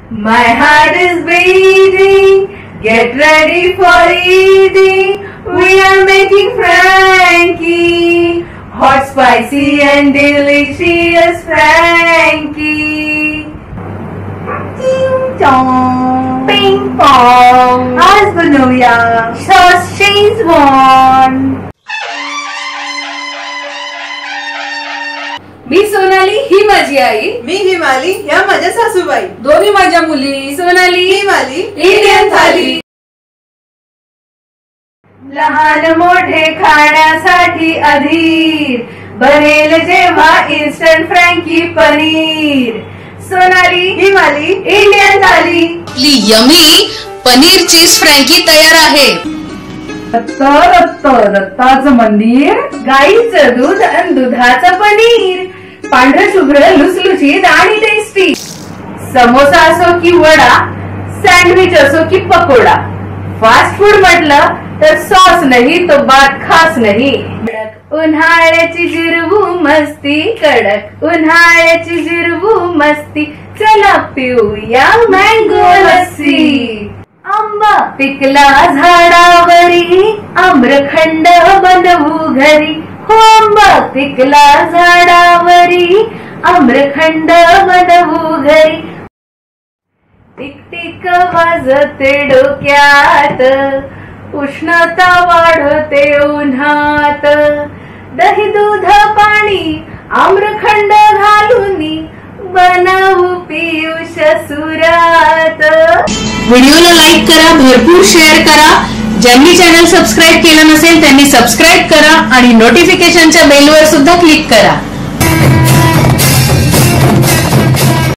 My heart is beating. Get ready for eating. We are making Frankie. Hot, spicy and delicious Frankie. Ding dong. Ping pong. आज बनवूया sauce Schezwan. मी सोनाली, ही माझी आई. मी हिमाली, ह्या माझ्या सासूबाई. दोन्ही माझ्या मुली. सोनाली, हिमाली, इंडियन थाली. लहान मोठे खाण्यासाठी अधीर बनेल जेव्हा इन्स्टंट फ्रँकी पनीर. सोनाली, हिमाली, इंडियन थाली. आपली यमी पनीर चीज फ्रँकी तयार आहे. रत्ताचं मंदिर, गाईचं दूध आणि दुधाचं पनीर. पांढरं शुभ्र लुसलुशीत आणि टेस्टी. समोसा असो की वडा, सँडविच असो की पकोडा. फास्ट फूड म्हटलं तर सॉस नाही तो बात खास नाही. कडक उन्हाळ्याची जिरवू मस्ती, कडक उन्हाळ्याची जिरवू मस्ती. चला पिऊया मँगो लस्सी. आंबा पिकला झाडावरी, आम्रखंड बनवू घरी. हो आंबा पिकला झाडावरी, आम्रखंड बनवू घरी. टिकटिक वाजते डोक्यात, उष्णता वाढते उन्हात. दही दूध पाणी आम्रखंड घालून बनवू पियुष सुरात. व्हिडिओला लाईक करा, भरपूर शेअर करा. ज्यांनी चॅनल सबस्क्राईब केलं नसेल त्यांनी सबस्क्राईब करा आणि नोटिफिकेशनच्या बेलवर सुद्धा क्लिक करा.